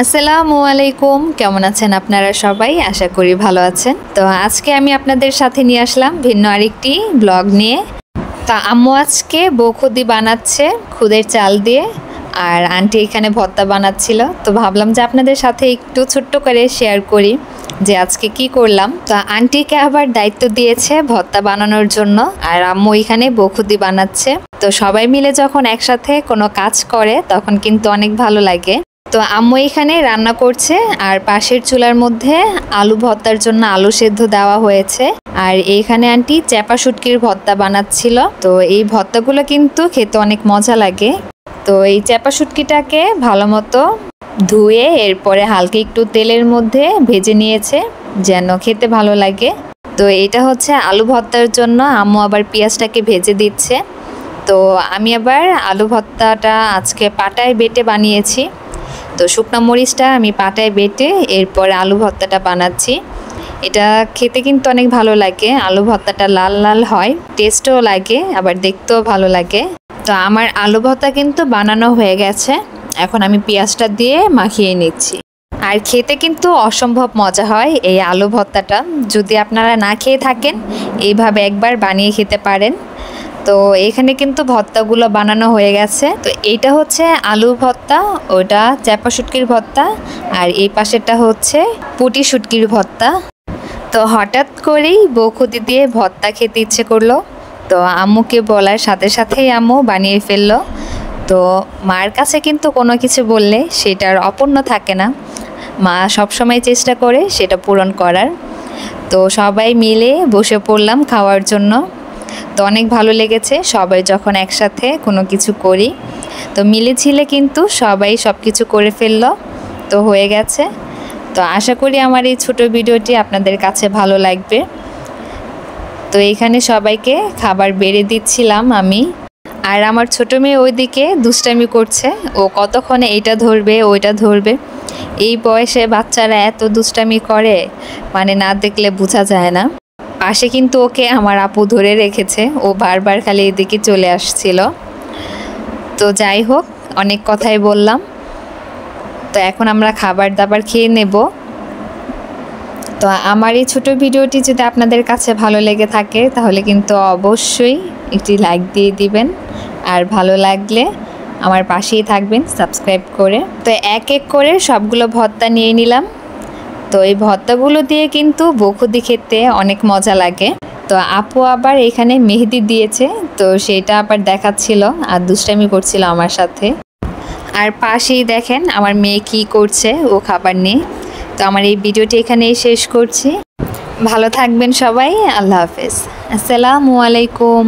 আসসালামু আলাইকুম, কেমন আছেন আপনারা সবাই? আশা করি ভালো আছেন। তো আজকে আমি আপনাদের সাথে নিয়ে আসলাম ভিন্ন আরেকটি ব্লগ নিয়ে। তা আম্মু আজকে বউখুদি বানাচ্ছে খুদের চাল দিয়ে, আর আন্টি এখানে ভর্তা বানাচ্ছিল। তো ভাবলাম যে আপনাদের সাথে একটু ছোট্ট করে শেয়ার করি যে আজকে কি করলাম। তো আন্টিকে আবার দায়িত্ব দিয়েছে ভর্তা বানানোর জন্য, আর আম্মু এখানে বউখুদি বানাচ্ছে। তো সবাই মিলে যখন একসাথে কোনো কাজ করে তখন কিন্তু অনেক ভালো লাগে। তো আম্মু এখানে রান্না করছে, আর পাশের চুলার মধ্যে আলু ভর্তার জন্য আলু সেদ্ধ দেওয়া হয়েছে। আর এইখানে আন্টি চ্যাপা শুটকির ভর্তা বানাচ্ছিল। তো এই ভর্তাগুলো কিন্তু খেতে অনেক মজা লাগে। তো এই চ্যাপা শুটকিটাকে ভালো মতো ধুয়ে এরপরে হালকা একটু তেলের মধ্যে ভেজে নিয়েছে যেন খেতে ভালো লাগে। তো এটা হচ্ছে আলু ভর্তার জন্য আম্মু আবার পেঁয়াজটাকে ভেজে দিচ্ছে। তো আমি আবার আলু ভর্তাটা আজকে পাটায় বেটে বানিয়েছি। তো শুকনো মরিচটা আমি পাটায় বেটে এরপরে আলু ভর্তাটা বানাচ্ছি। এটা খেতে কিন্তু অনেক ভালো লাগে। আলু ভর্তাটা লাল লাল হয়, টেস্টও লাগে, আবার দেখতেও ভালো লাগে। তো আমার আলু ভর্তা কিন্তু বানানো হয়ে গেছে। এখন আমি পেঁয়াজটা দিয়ে মাখিয়ে নিচ্ছি। আর খেতে কিন্তু অসম্ভব মজা হয় এই আলু ভর্তাটা। যদি আপনারা না খেয়ে থাকেন, এইভাবে একবার বানিয়ে খেতে পারেন। তো এখানে কিন্তু ভর্তাগুলো বানানো হয়ে গেছে। তো এইটা হচ্ছে আলু ভর্তা, ওটা চ্যাপা শুটকির ভর্তা, আর এই পাশেরটা হচ্ছে পুঁটি শুটকির ভর্তা। তো হঠাৎ করেই বউখুদি দিয়ে ভর্তা খেতে ইচ্ছে করলো। তো আম্মুকে বলার সাথে সাথেই আম্মু বানিয়ে ফেললো। তো মার কাছে কিন্তু কোনো কিছু বললে সেটার অপূর্ণ থাকে না, মা সবসময় চেষ্টা করে সেটা পূরণ করার। তো সবাই মিলে বসে পড়লাম খাওয়ার জন্য। তো অনেক ভালো লেগেছে সবাই যখন একসাথে কোনো কিছু করি। তো মিলেছিলে কিন্তু সবাই সব কিছু করে ফেললো, তো হয়ে গেছে। তো আশা করি আমার এই ছোট ভিডিওটি আপনাদের কাছে ভালো লাগবে। তো এখানে সবাইকে খাবার বেড়ে দিচ্ছিলাম আমি। আর আমার ছোট মেয়ে ওইদিকে দুষ্টামি করছে, ও কতক্ষণে এইটা ধরবে ওইটা ধরবে। এই বয়সে বাচ্চারা এত দুষ্টামি করে, মানে না দেখলে বোঝা যায় না। পাশে কিন্তু ওকে আমার আপু ধরে রেখেছে, ও বারবার খালি এদিকে চলে আসছিল। তো যাই হোক, অনেক কথাই বললাম। তো এখন আমরা খাবার দাবার খেয়ে নেব। তো আমার এই ছোট ভিডিওটি যদি আপনাদের কাছে ভালো লেগে থাকে তাহলে কিন্তু অবশ্যই একটি লাইক দিয়ে দিবেন, আর ভালো লাগলে আমার পাশেই থাকবেন সাবস্ক্রাইব করে। তো এক এক করে সবগুলো ভর্তা নিয়ে নিলাম। তো এই ভর্তাগুলো দিয়ে কিন্তু বউখুদি খেতে অনেক মজা লাগে। তো আপু আবার এখানে মেহেদি দিয়েছে, তো সেটা আবার দেখাচ্ছিল আর দুষ্টামি করছিল আমার সাথে। আর পাশেই দেখেন আমার মেয়ে কি করছে ও খাবার নিয়ে। তো আমার এই ভিডিওটি এখানেই শেষ করছি। ভালো থাকবেন সবাই, আল্লাহ হাফেজ, আসসালামু আলাইকুম।